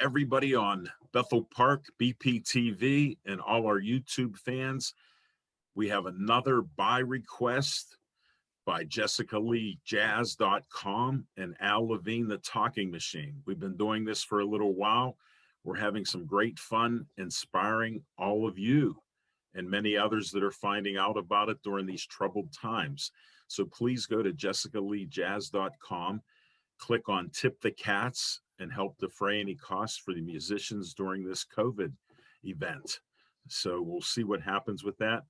everybody on Bethel Park, BPTV, and all our YouTube fans. We have another buy request by Jessica Lee Jazz.com and Al Levine, the Talking Machine. We've been doing this for a little while. We're having some great fun, inspiring all of you and many others that are finding out about it during these troubled times. So please go to jessicaleejazz.com, click on Tip the Cats, and help defray any costs for the musicians during this COVID event. So we'll see what happens with that.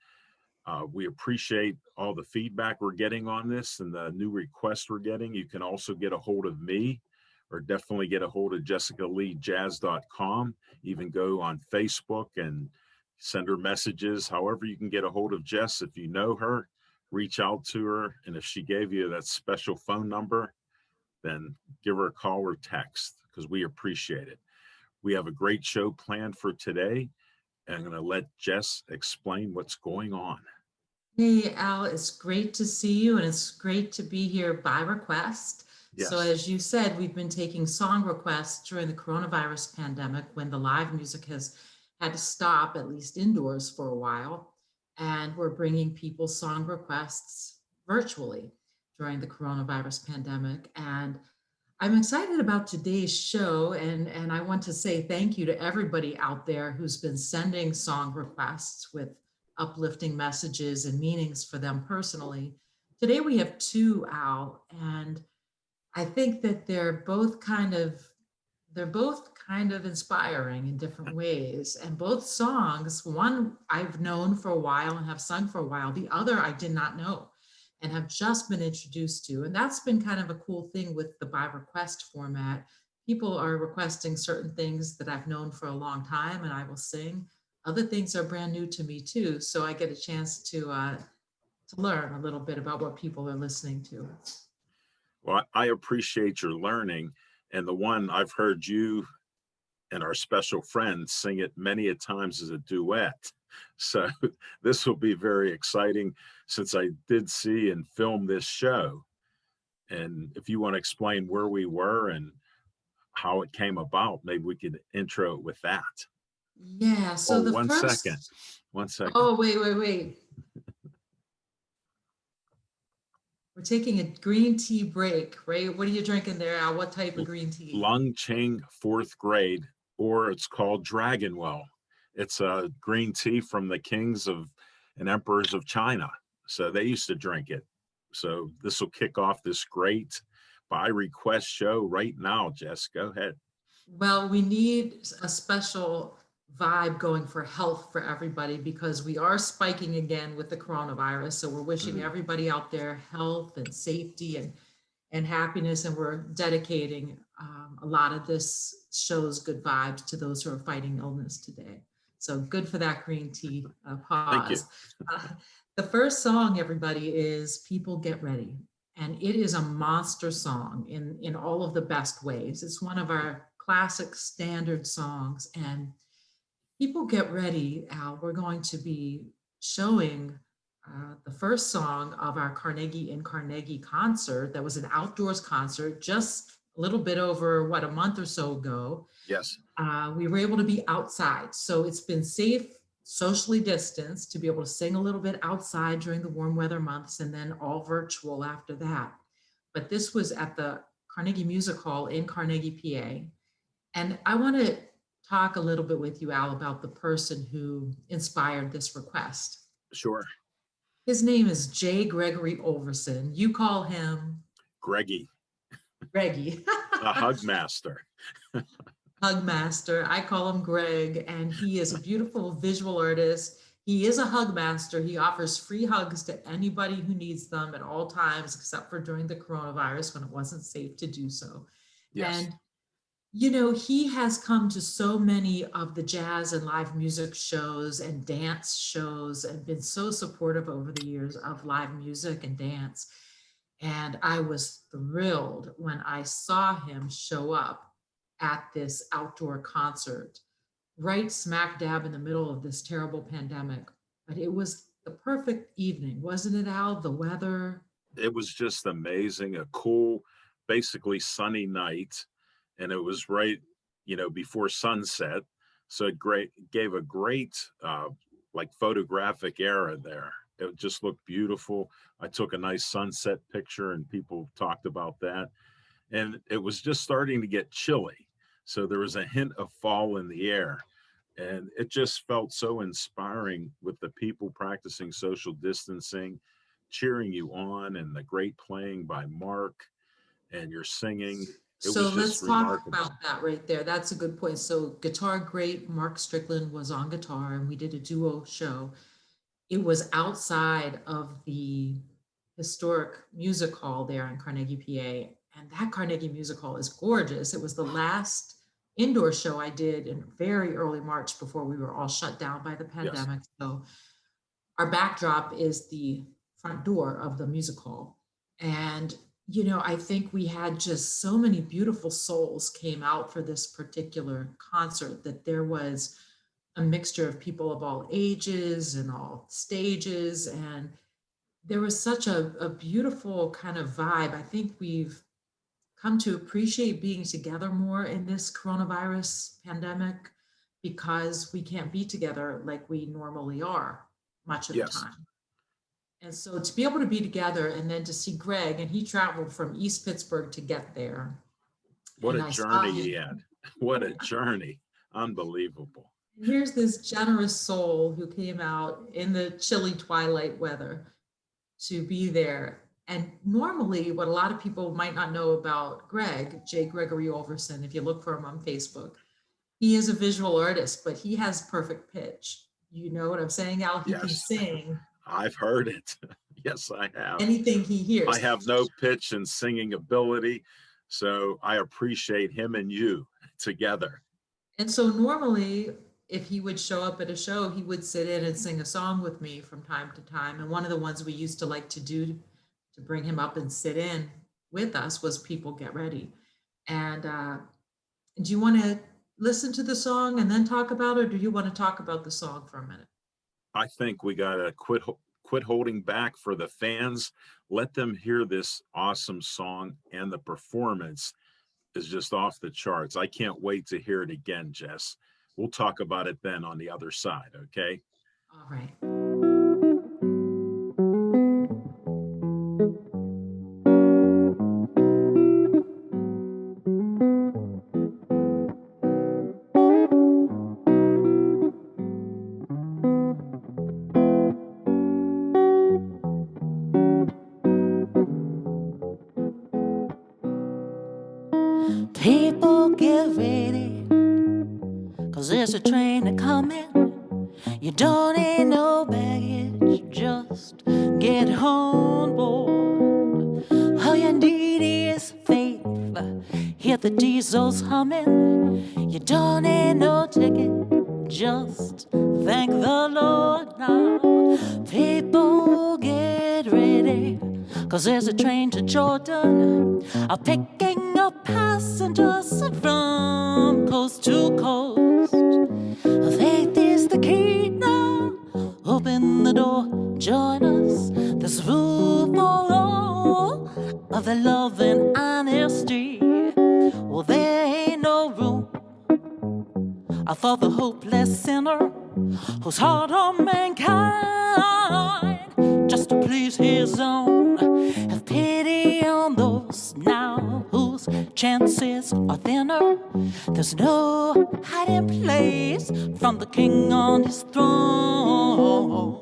We appreciate all the feedback we're getting on this and the new requests we're getting. You can also get a hold of me, or definitely get a hold of jessicaleejazz.com. Even go on Facebook and send her messages. However you can get a hold of Jess. If you know her, reach out to her. And if she gave you that special phone number, then give her a call or text, because we appreciate it. We have a great show planned for today. And I'm going to let Jess explain what's going on. Hey, Al, it's great to see you, and it's great to be here by request. Yes. So as you said, we've been taking song requests during the coronavirus pandemic when the live music has had to stop, at least indoors, for a while. And we're bringing people song requests virtually during the coronavirus pandemic. And I'm excited about today's show, and I want to say thank you to everybody out there who's been sending song requests with uplifting messages and meanings for them personally. Today we have two, Al, and I think that they're both kind of inspiring in different ways. And both songs, one I've known for a while and have sung for a while, the other I did not know and have just been introduced to. And that's been kind of a cool thing with the by request format. People are requesting certain things that I've known for a long time and I will sing. Other things are brand new to me too. So I get a chance to learn a little bit about what people are listening to. Well, I appreciate your learning. And the one I've heard you and our special friend sing it many a times as a duet. So this will be very exciting, since I did see and film this show. And if you want to explain where we were and how it came about, maybe we could intro it with that. Yeah, so the One first second. Oh, wait. We're taking a green tea break, right? What are you drinking there, Al? What type of green tea? Lung Ching 4th grade, or it's called Dragonwell. It's a green tea from the kings of and emperors of China. So they used to drink it. So this will kick off this great by request show right now. Jess, go ahead. Well, we need a special vibe going for health for everybody because we are spiking again with the coronavirus. So we're wishing everybody out there health and safety and happiness. And we're dedicating a lot of this show's good vibes to those who are fighting illness today. So good for that green tea pause. The first song, everybody, is People Get Ready. And it is a monster song in all of the best ways. It's one of our classic standard songs. And People Get Ready, Al, we're going to be showing the first song of our Carnegie in Carnegie concert. That was an outdoors concert just a little bit over, a month or so ago. Yes. We were able to be outside. So it's been safe, socially distanced, to be able to sing a little bit outside during the warm weather months, and then all virtual after that. But this was at the Carnegie Music Hall in Carnegie, PA. And I want to talk a little bit with you, Al, about the person who inspired this request. Sure. His name is J. Gregory Overson. You call him Greggy. Greggy. A hug master. Hug master. I call him Greg, and he is a beautiful visual artist. He is a hug master. He offers free hugs to anybody who needs them at all times, except for during the coronavirus when it wasn't safe to do so. Yes. And you know, he has come to so many of the jazz and live music shows and dance shows and been so supportive over the years of live music and dance. And I was thrilled when I saw him show up at this outdoor concert, right smack dab in the middle of this terrible pandemic. But it was the perfect evening, wasn't it, Al? The weather. It was just amazing. A cool, basically sunny night. And it was right before sunset. So it gave a great like photographic era there. It just looked beautiful. I took a nice sunset picture and people talked about that. And it was just starting to get chilly. So there was a hint of fall in the air. And it just felt so inspiring with the people practicing social distancing, cheering you on, and the great playing by Mark and your singing. It So was let's just talk remarkable. about that right there. That's a good point. So guitar great Mark Strickland was on guitar and we did a duo show. It was outside of the historic music hall there in Carnegie, PA. And that Carnegie Music Hall is gorgeous. It was the last indoor show I did in very early March before we were all shut down by the Yes. pandemic. So our backdrop is the front door of the music hall. And, I think we had just so many beautiful souls came out for this particular concert that there was a mixture of people of all ages and all stages. And there was such a beautiful kind of vibe. I think we've come to appreciate being together more in this coronavirus pandemic because we can't be together like we normally are much of the Yes. time. And so to be able to be together and then to see Greg, and he traveled from East Pittsburgh to get there. What And a I saw journey he him. had. What a journey. Unbelievable. Here's this generous soul who came out in the chilly twilight weather to be there. And normally, what a lot of people might not know about Greg, J. Gregory Overson, if you look for him on Facebook, he is a visual artist, but he has perfect pitch. You know what I'm saying, Al? He can Yes. sing I've heard it. Yes, I have. anything he hears. I have no pitch and singing ability. So I appreciate him and you together. And so normally, if he would show up at a show, he would sit in and sing a song with me from time to time. And one of the ones we used to like to do to bring him up and sit in with us was People Get Ready. And do you want to listen to the song and then talk about it, or do you want to talk about the song for a minute? I think we got to quit holding back for the fans. Let them hear this awesome song, and the performance is just off the charts. I can't wait to hear it again, Jess. We'll talk about it then on the other side, okay? All right. People get ready, 'cause there's a train a-comin'. You don't need no baggage, just get on board. All you need is faith, hear the diesels humming. You don't need no ticket, just thank the Lord now. People get ready, 'cause there's a train to Jordan, picking up passengers from coast to coast. Faith is the key now, open the door, join us. There's room for all of the love and honesty. Well, there ain't no room for the hopeless sinner who's hard on mankind just to please his own. Have pity on those now whose chances are thinner. There's no hiding place from the king on his throne.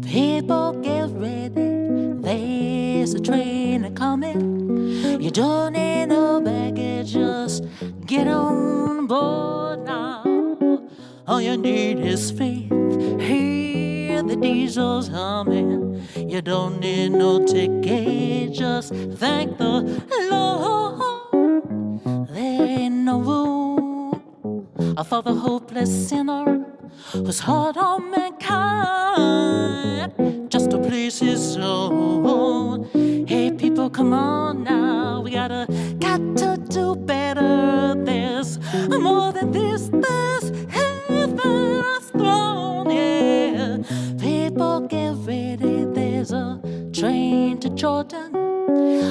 People get ready, there's a train a-comin'. You don't need no baggage, just get on board now. All you need is faith. Hear the diesels humming. You don't need no ticket. Just thank the Lord. There ain't no room for the hopeless sinner who's hard on mankind just to please his soul. Hey, people, come on now. We got to do better. There's more than this. There's heaven's throne. Yeah, people, get ready. There's a train to Jordan.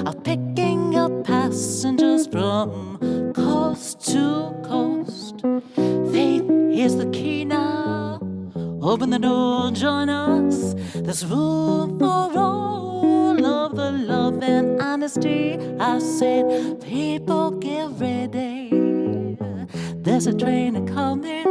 I'm picking up passengers from coast to coast. Faith is the key now. Open the door, join us. There's room for all of the love and honesty. I said, people, get ready. There's a train coming.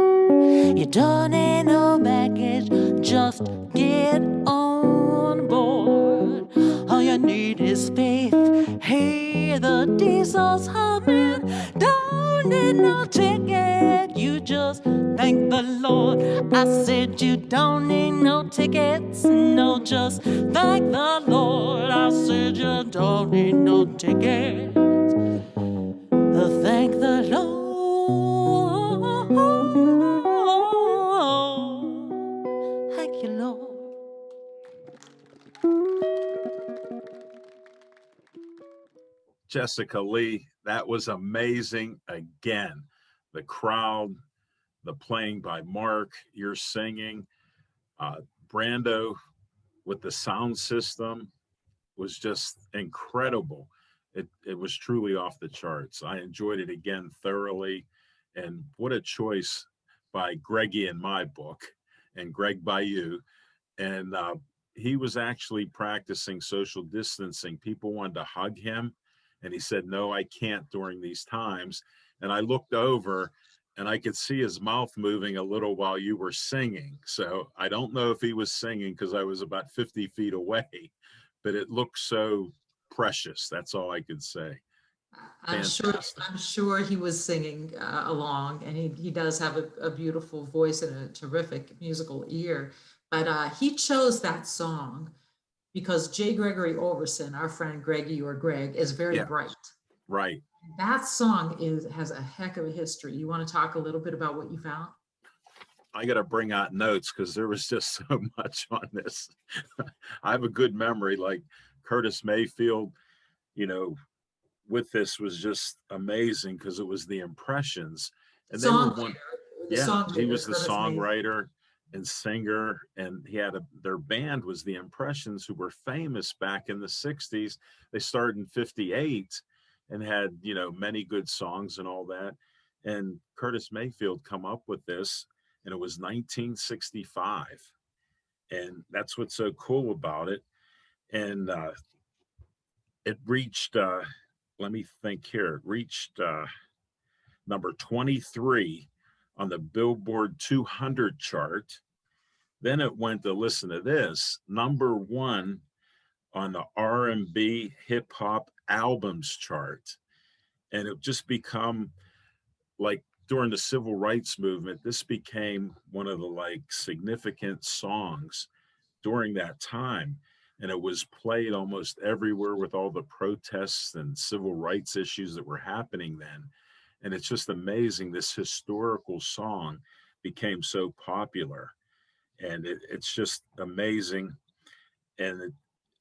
You don't need no baggage. Just get on board. All you need is faith. Hear the diesels humming. Don't need no ticket. You just thank the Lord. I said you don't need no tickets. No, just thank the Lord. I said you don't need no tickets. Thank the Lord. Thank you, Lord. Jessica Lee, that was amazing. Again, the crowd, the playing by Mark, your singing, Brando with the sound system was just incredible. It was truly off the charts. I enjoyed it again thoroughly. And what a choice by Greggy in my book and Greg by you. And he was actually practicing social distancing. People wanted to hug him. And he said, no, I can't during these times. And I looked over and I could see his mouth moving a little while you were singing. So I don't know if he was singing because I was about 50 feet away, but it looked so precious. That's all I could say. I'm sure he was singing along, and he does have a beautiful voice and a terrific musical ear. But he chose that song because J. Gregory Overson, our friend Greggy or Greg, is very bright. Right. That song has a heck of a history. You want to talk a little bit about what you found? I got to bring out notes because there was just so much on this. I have a good memory, like Curtis Mayfield, you know, with this was just amazing because it was the impressions. And then he was the songwriter and singer, and he had their band was the Impressions, who were famous back in the 60s. They started in 58 and had, you know, many good songs and all that. And Curtis Mayfield come up with this, and it was 1965. And that's what's so cool about it. And it reached, let me think here, it reached number 23 on the Billboard 200 chart. Then it went to, listen to this, number 1 on the R&B hip hop albums chart. And it just become like during the civil rights movement, this became one of the like significant songs during that time. And it was played almost everywhere with all the protests and civil rights issues that were happening then. And it's just amazing. This historical song became so popular. And it's just amazing. And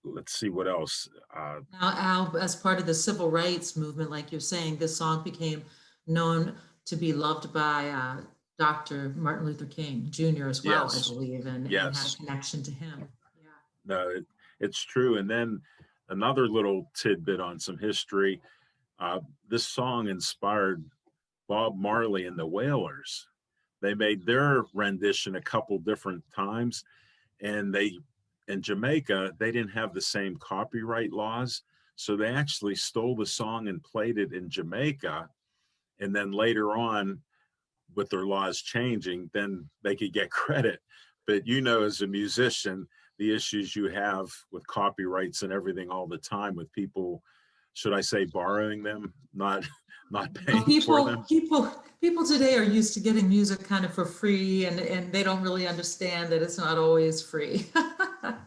let's see what else. Now, Al, as part of the civil rights movement, like you're saying, this song became known to be loved by Dr. Martin Luther King Jr. as well, I believe, and had a connection to him. Yeah. No, it's true. And then another little tidbit on some history. This song inspired Bob Marley and the Wailers. They made their rendition a couple different times, and in Jamaica, they didn't have the same copyright laws. So they actually stole the song and played it in Jamaica. And then later on, with their laws changing, then they could get credit. But you know, as a musician, the issues you have with copyrights and everything all the time with people should I say borrowing them, not Well, paying for them. people today are used to getting music kind of for free, and they don't really understand that it's not always free.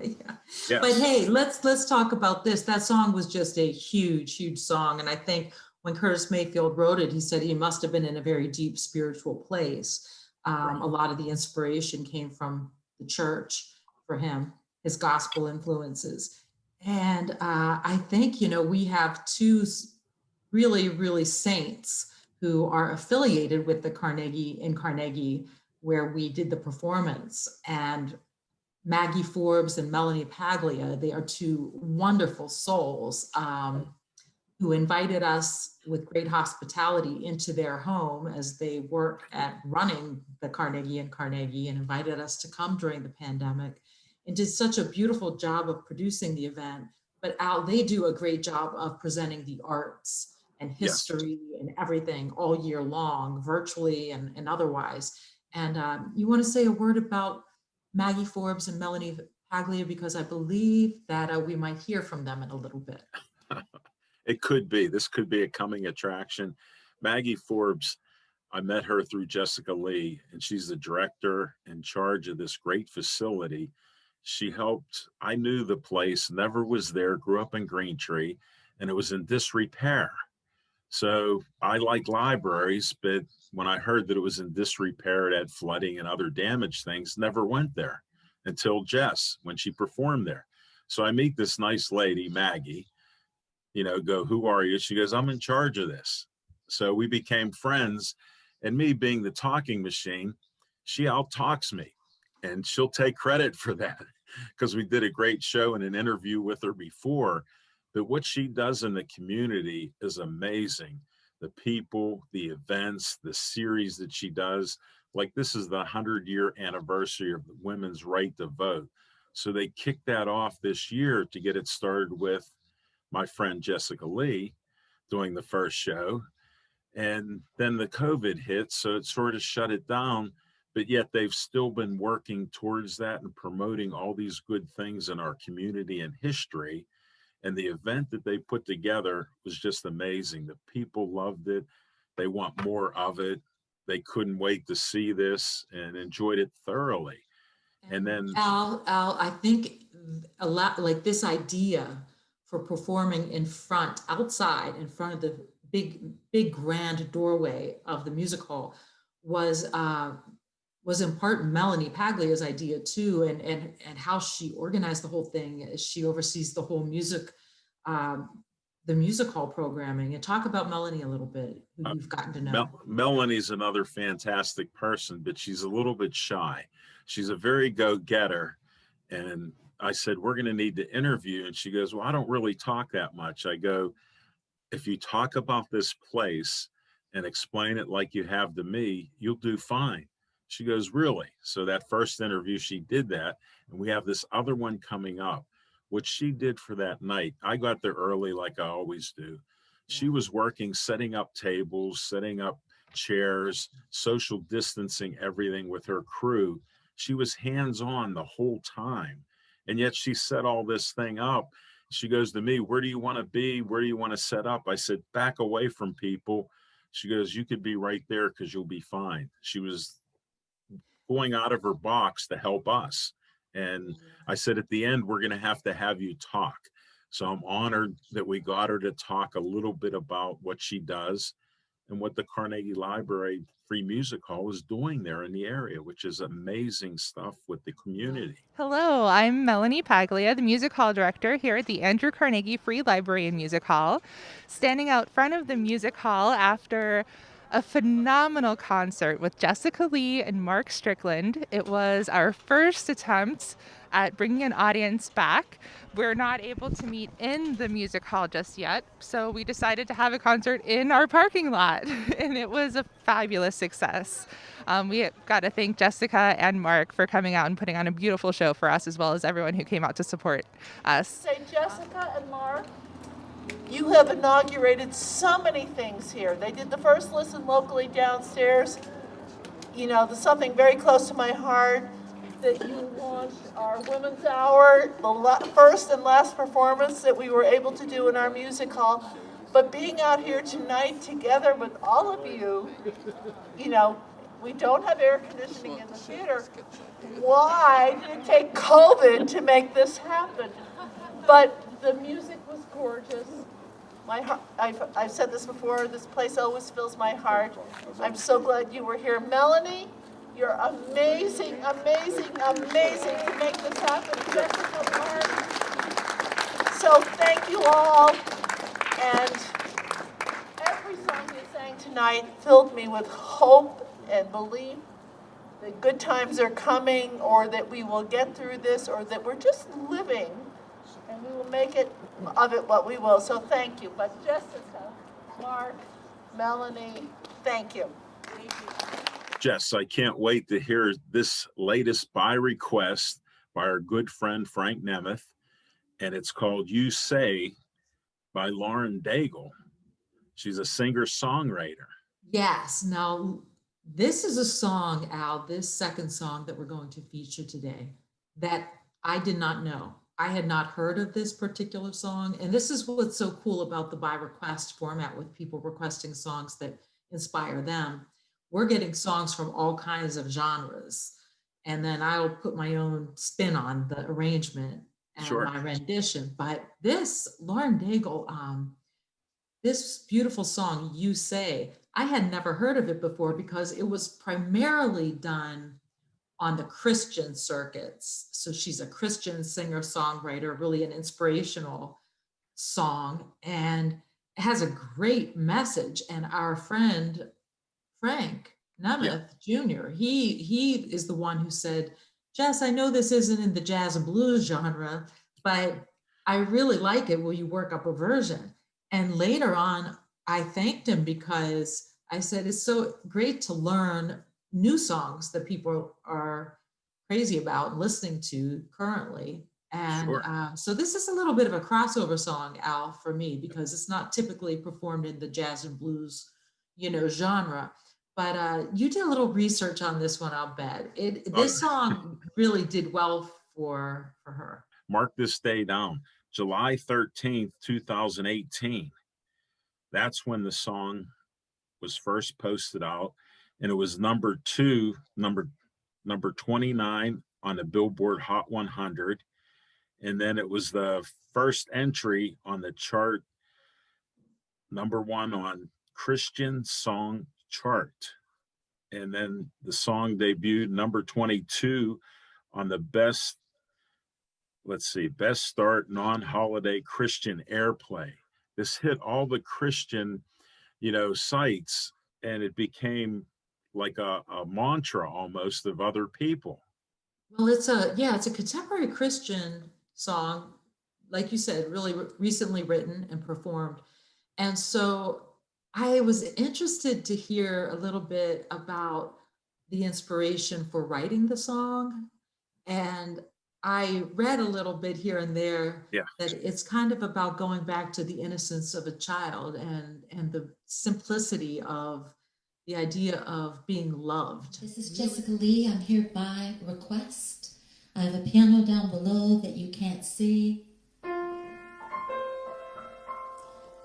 Yeah. But Yes, hey, let's talk about this. That song was just a huge song, and I think when Curtis Mayfield wrote it, he said he must have been in a very deep spiritual place. right. A lot of the inspiration came from the church for him, his gospel influences. And I think, we have two really saints who are affiliated with the Carnegie, where we did the performance. And Maggie Forbes and Melanie Paglia, they are two wonderful souls who invited us with great hospitality into their home as they work at running the Carnegie and invited us to come during the pandemic, and did such a beautiful job of producing the event. But Al, they do a great job of presenting the arts and Yes. history and everything all year long, virtually and otherwise. And you want to say a word about Maggie Forbes and Melanie Paglia, because I believe that we might hear from them in a little bit. It could be. This could be a coming attraction. Maggie Forbes, I met her through Jessica Lee, and she's the director in charge of this great facility. She helped. I knew the place, never was there, grew up in Green Tree, and it was in disrepair. So I like libraries, but when I heard that it was in disrepair, it had flooding and other damaged things, never went there until Jess, when she performed there. So I meet this nice lady, Maggie, go, who are you? She goes, I'm in charge of this. So we became friends, and me being the talking machine, she out-talks me, and she'll take credit for that because we did a great show and an interview with her before. But what she does in the community is amazing. The people, the events, the series that she does, like this is the 100-year anniversary of the women's right to vote. So they kicked that off this year to get it started with my friend Jessica Lee doing the first show. And then the COVID hit, so it sort of shut it down. But yet they've still been working towards that and promoting all these good things in our community and history. And the event that they put together was just amazing. The people loved it. They want more of it. They couldn't wait to see this and enjoyed it thoroughly. And then Al, I think a lot like this idea for performing outside in front of the big grand doorway of the music hall was in part Melanie Paglia's idea too, and how she organized the whole thing. She oversees the whole music hall programming. And talk about Melanie a little bit, who you've gotten to know. Melanie's another fantastic person, but she's a little bit shy. She's a very go-getter. And I said, we're going to need to interview. And she goes, well, I don't really talk that much. I go, if you talk about this place and explain it like you have to me, you'll do fine. She goes, really? So that first interview, she did that. And we have this other one coming up. What she did for that night, I got there early like I always do. She was working, setting up tables, setting up chairs, social distancing, everything with her crew. She was hands-on the whole time. And yet she set all this thing up. She goes to me, where do you want to be? Where do you want to set up? I said, back away from people. She goes, you could be right there because you'll be fine. She was going out of her box to help us. And I said, at the end, we're going to have you talk. So I'm honored that we got her to talk a little bit about what she does and what the Carnegie Library Free Music Hall is doing there in the area, which is amazing stuff with the community. Hello, I'm Melanie Paglia, the Music Hall Director here at the Andrew Carnegie Free Library and Music Hall. Standing out front of the Music Hall after a phenomenal concert with Jessica Lee and Mark Strickland. It was our first attempt at bringing an audience back. We're not able to meet in the music hall just yet, so we decided to have a concert in our parking lot, and it was a fabulous success. We got to thank Jessica and Mark for coming out and putting on a beautiful show for us, as well as everyone who came out to support us. Say, Jessica and Mark, you have inaugurated so many things here. They did the first listen locally downstairs. You know, there's something very close to my heart. that you launched our Women's Hour, the first and last performance that we were able to do in our music hall. But being out here tonight together with all of you, you know, we don't have air conditioning in the theater. Why did it take COVID to make this happen? But the music was gorgeous. I've said this before, this place always fills my heart. I'm so glad you were here. Melanie, you're amazing, amazing, amazing to make this happen. Jessica, Mark. So thank you all. And every song you sang tonight filled me with hope and belief that good times are coming, or that we will get through this, or that we're just living and we will make it of it what we will. So thank you. But Jessica, Mark, Melanie, thank you. Thank you. Jess, I can't wait to hear this latest by request by our good friend Frank Nemeth, and it's called You Say by Lauren Daigle. She's a singer-songwriter. Yes. Now, this is a song, Al, this second song that we're going to feature today, that I did not know. I had not heard of this particular song. And this is what's so cool about the by request format, with people requesting songs that inspire them. We're getting songs from all kinds of genres. And then I'll put my own spin on the arrangement and Sure. my rendition. But this, Lauren Daigle, this beautiful song, You Say, I had never heard of it before because it was primarily done on the Christian circuits. So she's a Christian singer-songwriter, really an inspirational song, and it has a great message. And our friend, Frank Nemeth Jr., he is the one who said, Jess, I know this isn't in the jazz and blues genre, but I really like it. Will you work up a version? And later on, I thanked him because I said, it's so great to learn new songs that people are crazy about and listening to currently. And Sure. So this is a little bit of a crossover song, Al, for me, because it's not typically performed in the jazz and blues, genre. But you did a little research on this one, I'll bet. This song really did well for her. Mark this day down, July 13th, 2018. That's when the song was first posted out, and it was number 29 on the Billboard Hot 100. And then it was the first entry on the chart, number 1 on Christian Song Chart. And then the song debuted number 22 on the best start non-holiday Christian airplay. This hit all the Christian, sites, and it became like a mantra almost of other people. Well, it's a contemporary Christian song, like you said, really recently written and performed. And so I was interested to hear a little bit about the inspiration for writing the song. And I read a little bit here and there that it's kind of about going back to the innocence of a child and the simplicity of the idea of being loved. This is Jessica Lee. I'm here by request. I have a piano down below that you can't see, but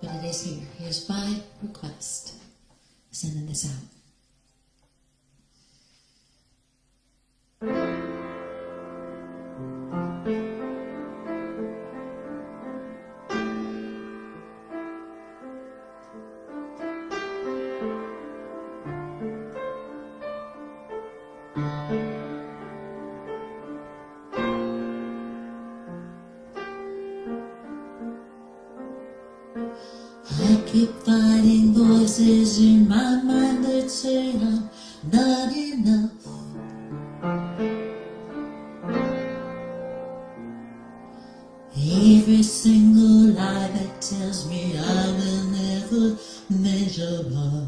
it is here. Here's by request. Sending this out. I keep finding voices in my mind that say I'm not enough. Every single lie that tells me I will never measure up.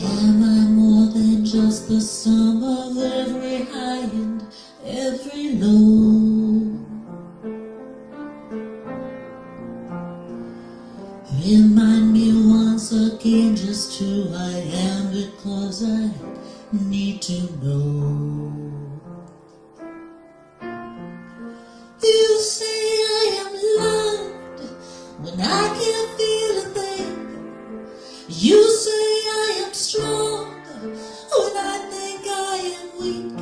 Am I more than just the sum of every high and every low? Remind me once again just who I am. I need to know. You say I am loved when I can't feel a thing. You say I am strong when I think I am weak.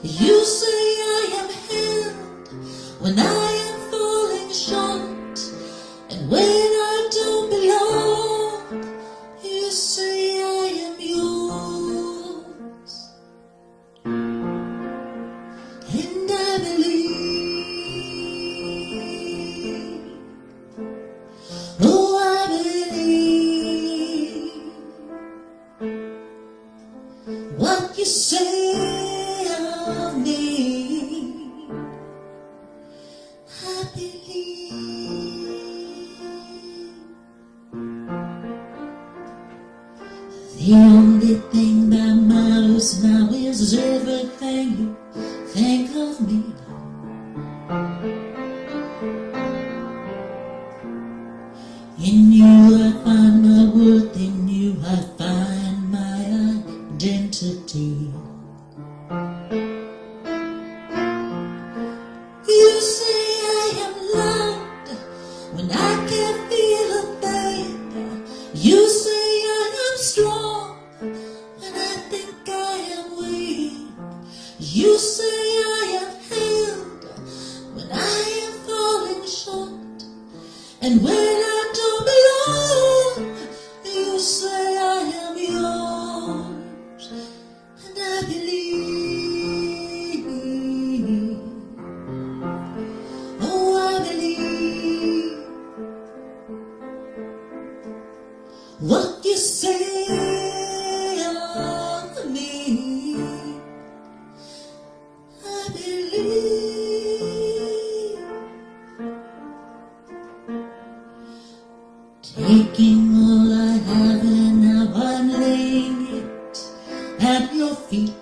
You say I am held when I am falling short. And when I don't belong, you say I am yours. And I believe, oh I believe what you say of me. I believe. The only thing that matters now is everything you think of me. In you I find my worth, in you I find my identity. You say I am loved when I can't feel a thing. You say I am strong when I think I am weak. You say I am held when I am falling short. And when I don't belong, you say I am yours. And I believe, oh I believe what you say of me. I believe. Taking all I have and now I'm laying it at your feet.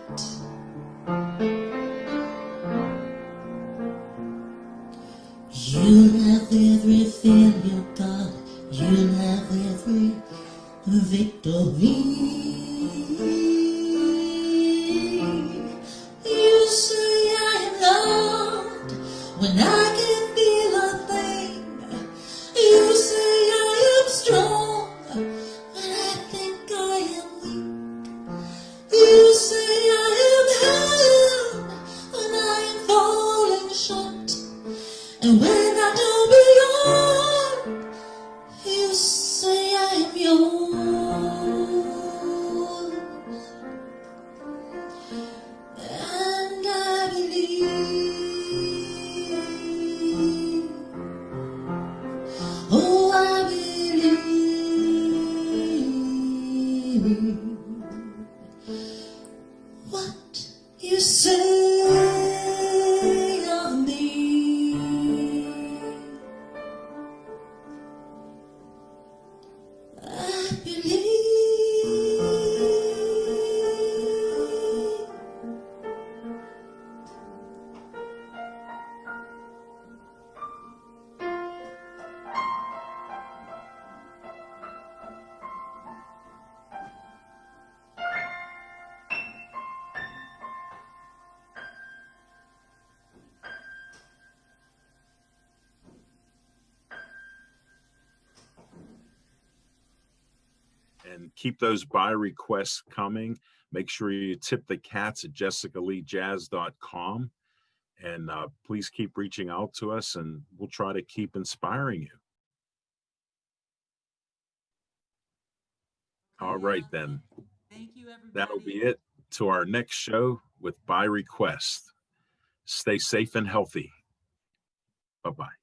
You'll have every failure, God. You'll have every victory. You say I am loved when I can't feel a thing. You say I am strong when I think I am weak. You say I am held when I am falling short. And when I don't belong, you say I am yours. And I believe, oh I believe what you say of me. I believe. And keep those buy requests coming. Make sure you tip the cats at jessicaleejazz.com. And please keep reaching out to us, and we'll try to keep inspiring you. All right, then. Thank you, everybody. That'll be it to our next show with By Request. Stay safe and healthy. Bye-bye.